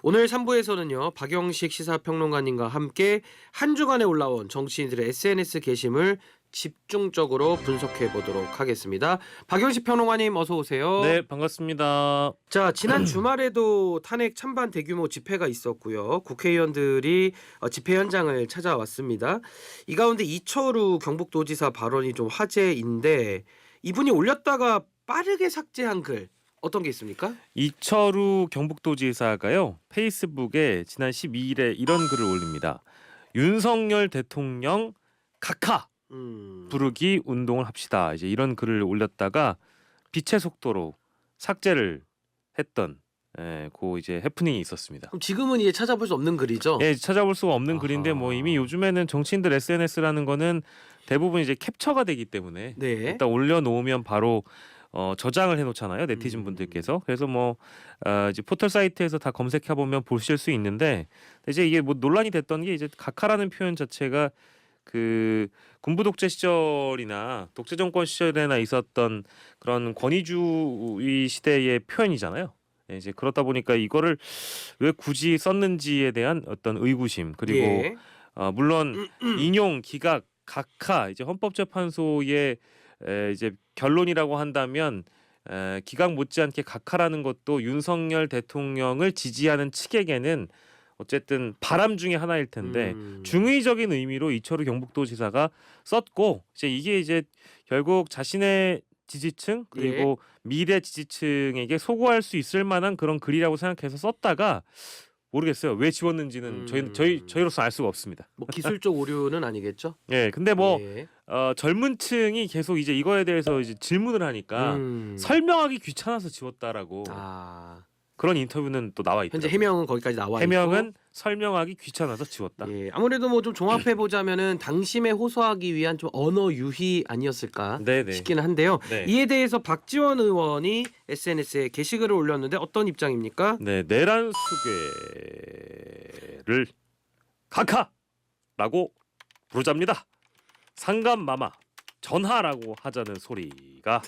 오늘 3부에서는요. 박영식 시사평론가님과 함께 한 주간에 올라온 정치인들의 SNS 게시물 집중적으로 분석해 보도록 하겠습니다. 박영식 평론가님 어서 오세요. 네, 반갑습니다. 자, 지난 주말에도 탄핵 찬반 대규모 집회가 있었고요. 국회의원들이 집회 현장을 찾아왔습니다. 이 가운데 이철우 경북도지사 발언이 좀 화제인데 이분이 올렸다가 빠르게 삭제한 글 어떤 게 있습니까? 이철우 경북도지사가요. 페이스북에 지난 12일에 이런 글을 올립니다. 윤석열 대통령 각하 부르기 운동을 합시다. 이제 이런 글을 올렸다가 빛의 속도로 삭제를 했던 그 이제 해프닝이 있었습니다. 그럼 지금은 이제 찾아볼 수 없는 글이죠? 예, 찾아볼 수가 없는 아하. 글인데 뭐 이미 요즘에는 정치인들 SNS라는 거는 대부분 이제 캡처가 되기 때문에 네. 일단 올려놓으면 바로 저장을 해놓잖아요, 네티즌 분들께서. 그래서 뭐 이제 포털 사이트에서 다 검색해 보면 보실 수 있는데 이제 이게 뭐 논란이 됐던 게 이제 각하라는 표현 자체가 그 군부 독재 시절이나 독재 정권 시절에나 있었던 그런 권위주의 시대의 표현이잖아요. 예, 이제 그렇다 보니까 이거를 왜 굳이 썼는지에 대한 어떤 의구심 그리고 예. 물론 인용 기각 각하 이제 헌법재판소의 이제 결론이라고 한다면 기각 못지않게 각하라는 것도 윤석열 대통령을 지지하는 측에게는 어쨌든 바람 중에 하나일 텐데 중의적인 의미로 이철우 경북도지사가 썼고 이게 이제 결국 자신의 지지층 그리고 미래 지지층에게 소구할 수 있을 만한 그런 글이라고 생각해서 썼다가 모르겠어요. 왜 지웠는지는 저희로서 알 수가 없습니다. 뭐 기술적 오류는 아니겠죠? 예, 근데 뭐 예. 젊은층이 계속 이제 이거에 대해서 이제 질문을 하니까 설명하기 귀찮아서 지웠다라고 그런 인터뷰는 또 나와 있더라고요. 현재 해명은 거기까지 나와 해명은 있고. 설명하기 귀찮아서 지웠다. 예. 아무래도 뭐 좀 종합해 보자면은 당심에 호소하기 위한 좀 언어 유희 아니었을까 네네. 싶기는 한데요. 네. 이에 대해서 박지원 의원이 SNS에 게시글을 올렸는데 어떤 입장입니까? 네, 내란 수괴를 각하라고 부르잡니다. 상감마마 전하라고 하자는 소리가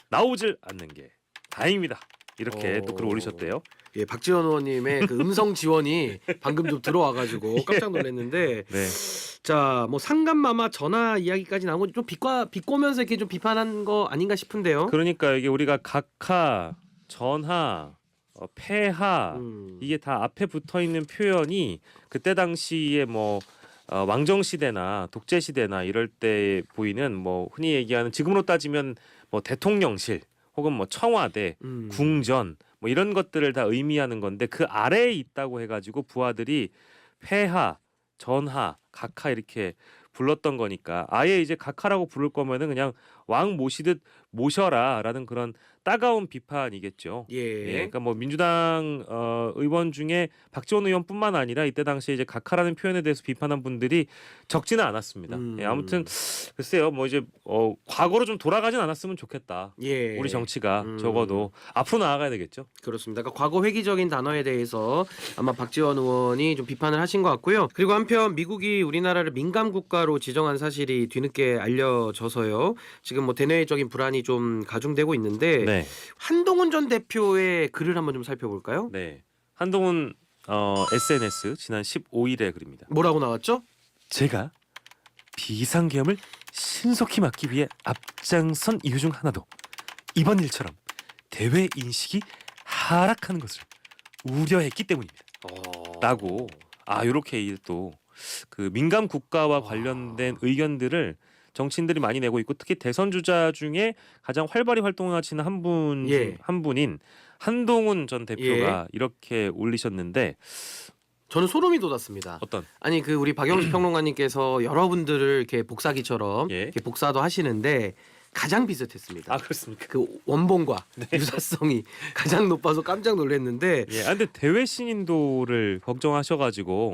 나오질 않는 게 다행입니다. 이렇게 또 글을 올리셨대요. 예, 박지원 의원님의 그 음성 지원이 방금 좀 들어와가지고 깜짝 놀랐는데, 네. 자, 뭐 상감마마 전화 이야기까지 나온 건 좀 비꼬면서 이렇게 좀 비판한 거 아닌가 싶은데요. 그러니까 이게 우리가 각하, 전하, 폐하 이게 다 앞에 붙어 있는 표현이 그때 당시에 뭐 왕정 시대나 독재 시대나 이럴 때 보이는 뭐 흔히 얘기하는 지금으로 따지면 뭐 대통령실 혹은 뭐 청와대, 궁전 뭐 이런 것들을 다 의미하는 건데 그 아래에 있다고 해가지고 부하들이 폐하, 전하, 각하 이렇게 불렀던 거니까 아예 이제 각하라고 부를 거면은 그냥 왕 모시듯 모셔라라는 그런 따가운 비판이겠죠. 예. 그러니까 뭐 민주당 의원 중에 박지원 의원뿐만 아니라 이때 당시에 이제 각하라는 표현에 대해서 비판한 분들이 적지는 않았습니다. 예, 아무튼 글쎄요, 뭐 이제 과거로 좀 돌아가진 않았으면 좋겠다. 예. 우리 정치가 적어도 앞으로 나아가야 되겠죠. 그렇습니다. 그러니까 과거 회귀적인 단어에 대해서 아마 박지원 의원이 좀 비판을 하신 것 같고요. 그리고 한편 미국이 우리나라를 민감 국가로 지정한 사실이 뒤늦게 알려져서요. 지금 뭐 대내적인 불안이 좀 가중되고 있는데 네. 한동훈 전 대표의 글을 한번 좀 살펴볼까요? 네. 한동훈 SNS 지난 15일에 글입니다. 뭐라고 나왔죠? 제가 비상계엄을 신속히 막기 위해 앞장선 이유 중 하나도 이번 일처럼 대외 인식이 하락하는 것을 우려했기 때문입니다. 라고 이렇게 또 그 민감 국가와 관련된 의견들을 정치인들이 많이 내고 있고 특히 대선 주자 중에 가장 활발히 활동하시는 한 분인 한동훈 전 대표가 이렇게 올리셨는데 저는 소름이 돋았습니다. 어떤? 아니 그 우리 박영식 평론가님께서 여러분들을 이렇게 복사기처럼 이렇게 복사도 하시는데 가장 비슷했습니다. 아, 그렇습니까? 그 원본과 유사성이 가장 높아서 깜짝 놀랐는데. 근데 대외 신인도를 걱정하셔가지고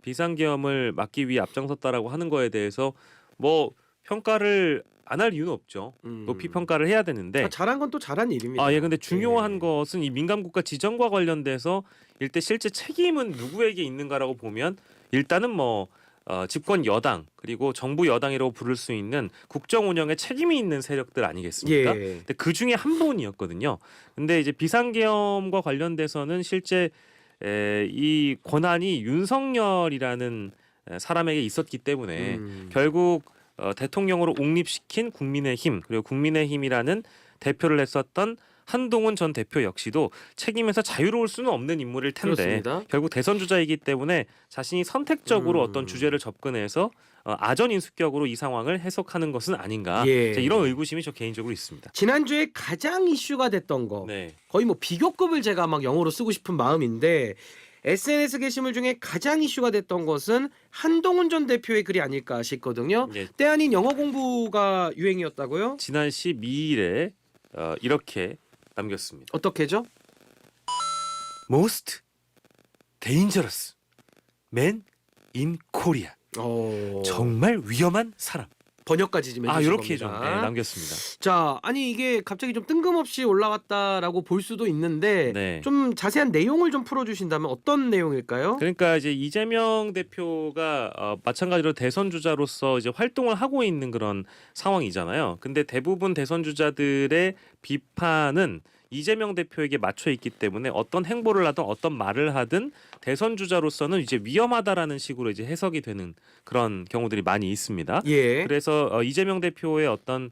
비상계엄을 막기 위해 앞장섰다라고 하는 거에 대해서 뭐 평가를 안 할 이유는 없죠. 높이 평가를 해야 되는데 잘한 건 또 잘한 일입니다. 근데 중요한 것은 이 민감국가 지정과 관련돼서 일대 실제 책임은 누구에게 있는가라고 보면 일단은 뭐 집권 여당 그리고 정부 여당이라고 부를 수 있는 국정 운영에 책임이 있는 세력들 아니겠습니까? 근데 그 중에 한 분이었거든요. 근데 이제 비상계엄과 관련돼서는 실제 이 권한이 윤석열이라는 사람에게 있었기 때문에 결국 대통령으로 옹립시킨 국민의힘 그리고 국민의힘이라는 대표를 했었던 한동훈 전 대표 역시도 책임에서 자유로울 수는 없는 인물일 텐데 그렇습니다. 결국 대선 주자이기 때문에 자신이 선택적으로 어떤 주제를 접근해서 아전 인수격으로 이 상황을 해석하는 것은 아닌가 예. 이런 의구심이 저 개인적으로 있습니다. 지난주에 가장 이슈가 됐던 거 네. 거의 뭐 비교급을 제가 막 영어로 쓰고 싶은 마음인데 SNS 게시물 중에 가장 이슈가 됐던 것은 한동훈 전 대표의 글이 아닐까 싶거든요. 예. 때 아닌 영어 공부가 유행이었다고요? 지난 12일에 이렇게 남겼습니다. 어떻게죠? Most dangerous man in Korea. 정말 위험한 사람. 번역까지 좀 해주신 이렇게 좀 겁니다. 남겼습니다. 자, 아니 이게 갑자기 좀 뜬금없이 올라왔다라고 볼 수도 있는데 네. 좀 자세한 내용을 좀 풀어주신다면 어떤 내용일까요? 그러니까 이제 이재명 대표가 마찬가지로 대선 주자로서 이제 활동을 하고 있는 그런 상황이잖아요. 근데 대부분 대선 주자들의 비판은 이재명 대표에게 맞춰 있기 때문에 어떤 행보를 하든 어떤 말을 하든 대선 주자로서는 이제 위험하다라는 식으로 이제 해석이 되는 그런 경우들이 많이 있습니다. 예. 그래서 이재명 대표의 어떤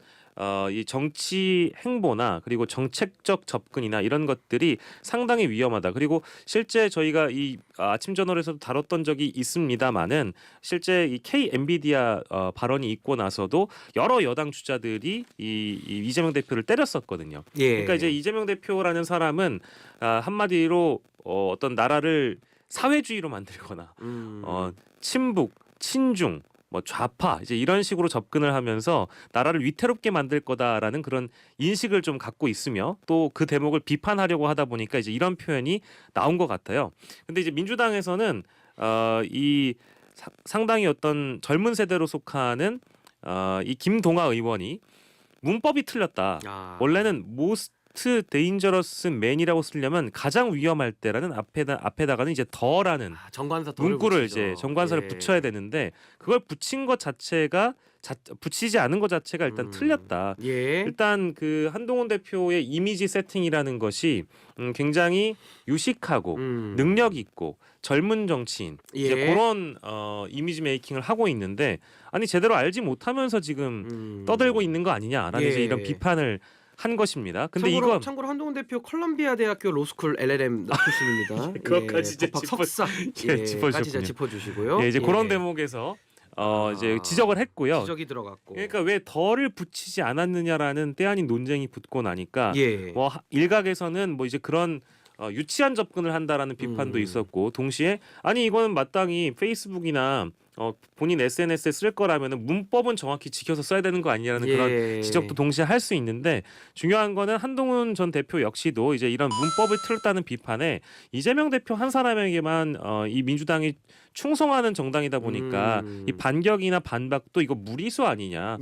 이 정치 행보나 그리고 정책적 접근이나 이런 것들이 상당히 위험하다. 그리고 실제 저희가 이 아침 저널에서도 다뤘던 적이 있습니다만은 실제 이 K 엔비디아 발언이 있고 나서도 여러 여당 주자들이 이 이재명 대표를 때렸었거든요. 예. 그러니까 이제 이재명 대표라는 사람은 한마디로 어떤 나라를 사회주의로 만들거나 친북, 친중 뭐 좌파 이제 이런 식으로 접근을 하면서 나라를 위태롭게 만들 거다라는 그런 인식을 좀 갖고 있으며 또 그 대목을 비판하려고 하다 보니까 이제 이런 표현이 나온 것 같아요. 근데 이제 민주당에서는 이 상당히 어떤 젊은 세대로 속하는 이 김동아 의원이 문법이 틀렸다. 원래는 most dangerous man이라고 쓰려면 가장 위험할 때라는 앞에다가는 이제 더라는 정관사 문구를 붙이죠. 이제 정관사를 예. 붙여야 되는데 그걸 붙인 것 자체가 붙이지 않은 것 자체가 일단 틀렸다. 예. 일단 그 한동훈 대표의 이미지 세팅이라는 것이 굉장히 유식하고 능력 있고 젊은 정치인 이제 예. 그런 이미지 메이킹을 하고 있는데 아니 제대로 알지 못하면서 지금 떠들고 있는 거 아니냐라는 예. 이제 이런 비판을 한 것입니다. 근데 참고로 한동훈 대표 콜롬비아 대학교 로스쿨 LLM 출신입니다. 그것까지 이제 법학 석사 짚어주셨군요. 짚어주시고요. 이제 그런 대목에서 이제 지적을 했고요. 지적이 들어갔고. 그러니까 왜 덜을 붙이지 않았느냐라는 때 아닌 논쟁이 붙고 나니까 예. 뭐 일각에서는 뭐 이제 그런 유치한 접근을 한다라는 비판도 있었고 동시에 아니 이거는 마땅히 페이스북이나 본인 SNS에 쓸 거라면은 문법은 정확히 지켜서 써야 되는 거 아니냐는 그런 지적도 동시에 할 수 있는데 중요한 거는 한동훈 전 대표 역시도 이제 이런 문법을 틀었다는 비판에 이재명 대표 한 사람에게만 이 민주당이 충성하는 정당이다 보니까 이 반격이나 반박도 이거 무리수 아니냐.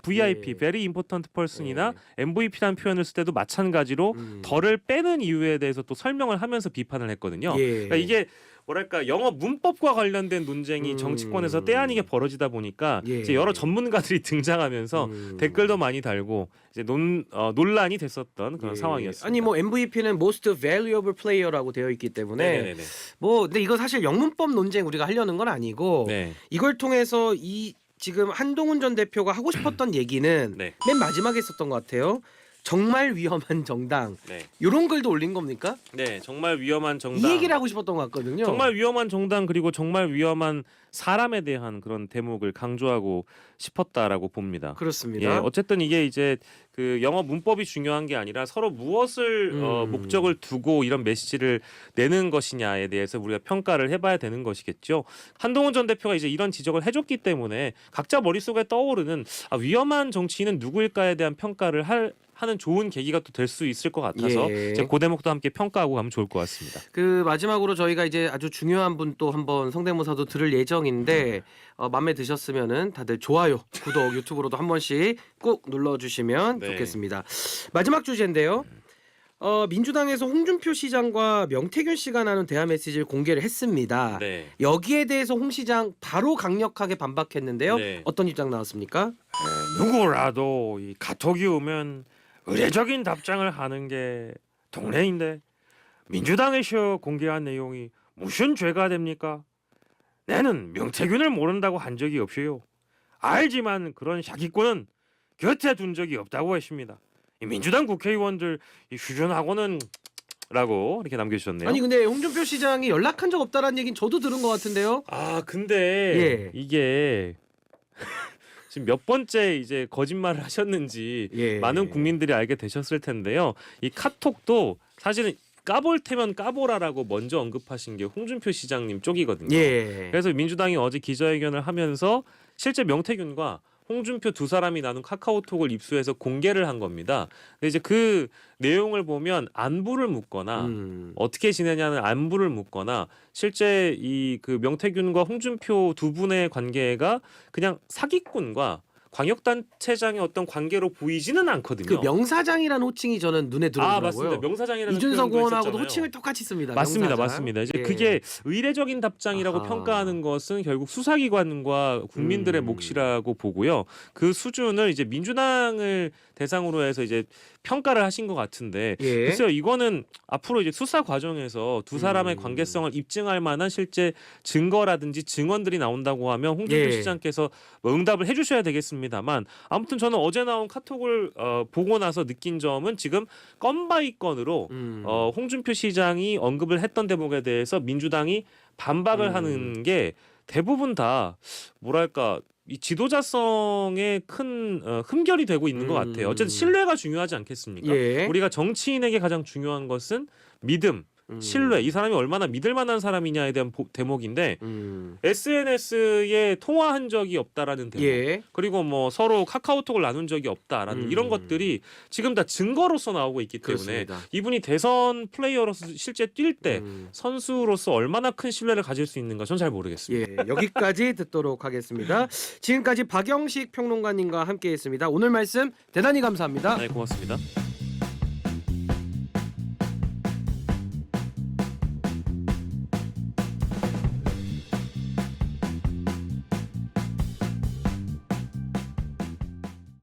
VIP, Very Important Person이나 MVP라는 표현을 쓸 때도 마찬가지로 덜을 빼는 이유에 대해서 또 설명을 하면서 비판을 했거든요. 그러니까 이게 뭐랄까 영어 문법과 관련된 논쟁이 정치권에서 때 아니게 벌어지다 보니까 이제 여러 전문가들이 등장하면서 댓글도 많이 달고 이제 논란이 됐었던 그런 상황이었습니다. 아니 뭐 MVP는 Most Valuable Player라고 되어 있기 때문에 뭐 근데 이거 사실 영문법 논쟁 우리가 하려는 건 아니고 이걸 통해서 이 지금 한동훈 전 대표가 하고 싶었던 얘기는 맨 마지막에 있었던 것 같아요. 정말 위험한 정당. 이런 글도 올린 겁니까? 네, 정말 위험한 정당. 이 얘기를 하고 싶었던 것 같거든요. 정말 위험한 정당 그리고 정말 위험한 사람에 대한 그런 대목을 강조하고 싶었다라고 봅니다. 그렇습니다. 예, 어쨌든 이게 이제 그 영어 문법이 중요한 게 아니라 서로 무엇을 목적을 두고 이런 메시지를 내는 것이냐에 대해서 우리가 평가를 해봐야 되는 것이겠죠. 한동훈 전 대표가 이제 이런 지적을 해줬기 때문에 각자 머릿속에 떠오르는 위험한 정치인은 누구일까에 대한 평가를 하는 좋은 계기가 또 될 수 있을 것 같아서 그 대목도 함께 평가하고 가면 좋을 것 같습니다. 그 마지막으로 저희가 이제 아주 중요한 분 또 한번 성대모사도 들을 예정인데 마음에 드셨으면은 다들 좋아요, 구독, 유튜브로도 한 번씩 꼭 눌러주시면 좋겠습니다. 마지막 주제인데요. 민주당에서 홍준표 시장과 명태균 씨가 나눈 대화 메시지를 공개를 했습니다. 여기에 대해서 홍 시장 바로 강력하게 반박했는데요. 어떤 입장 나왔습니까? 누구라도 이 카톡이 오면 의례적인 답장을 하는 게 동네인데 민주당에서 공개한 내용이 무슨 죄가 됩니까? 나는 명태균을 모른다고 한 적이 없어요. 알지만 그런 사기꾼은 곁에 둔 적이 없다고 했습니다. 이 민주당 국회의원들 이 휴전하고는 라고 이렇게 남겨주셨네요. 아니 근데 홍준표 시장이 연락한 적 없다라는 얘기는 저도 들은 것 같은데요. 아 근데 예. 이게 지금 몇 번째 이제 거짓말을 하셨는지 예. 많은 국민들이 알게 되셨을 텐데요. 이 카톡도 사실은 까볼 테면 까보라라고 먼저 언급하신 게 홍준표 시장님 쪽이거든요. 예. 그래서 민주당이 어제 기자회견을 하면서 실제 명태균과 홍준표 두 사람이 나눈 카카오톡을 입수해서 공개를 한 겁니다. 근데 이제 그 내용을 보면 안부를 묻거나 어떻게 지내냐는 안부를 묻거나 실제 이 그 명태균과 홍준표 두 분의 관계가 그냥 사기꾼과 광역단체장의 어떤 관계로 보이지는 않거든요. 그 명사장이라는 호칭이 저는 눈에 들어오더라고요. 아 맞습니다. 명사장이라는 이준석 표현도 의원하고도 있었잖아요. 호칭을 똑같이 씁니다. 맞습니다, 명사장. 맞습니다. 이제 예. 그게 의례적인 답장이라고 아하. 평가하는 것은 결국 수사기관과 국민들의 몫이라고 보고요. 그 수준을 이제 민주당을 대상으로 해서 이제 평가를 하신 것 같은데, 예. 글쎄요, 이거는 앞으로 이제 수사 과정에서 두 사람의 관계성을 입증할 만한 실제 증거라든지 증언들이 나온다고 하면 홍준표 예. 시장께서 뭐 응답을 해주셔야 되겠습니다만, 아무튼 저는 어제 나온 카톡을 보고 나서 느낀 점은 지금 건바이 건으로 홍준표 시장이 언급을 했던 대목에 대해서 민주당이 반박을 하는 게 대부분 다 뭐랄까 이 지도자성에 큰 흠결이 되고 있는 것 같아요. 어쨌든 신뢰가 중요하지 않겠습니까? 예. 우리가 정치인에게 가장 중요한 것은 믿음, 신뢰, 이 사람이 얼마나 믿을 만한 사람이냐에 대한 대목인데 SNS에 통화한 적이 없다라는 대목, 예. 그리고 뭐 서로 카카오톡을 나눈 적이 없다라는 이런 것들이 지금 다 증거로서 나오고 있기 때문에 그렇습니다. 이분이 대선 플레이어로서 실제 뛸 때 선수로서 얼마나 큰 신뢰를 가질 수 있는가 전 잘 모르겠습니다. 예, 여기까지 듣도록 하겠습니다. 지금까지 박영식 평론가님과 함께했습니다. 오늘 말씀 대단히 감사합니다. 네, 고맙습니다.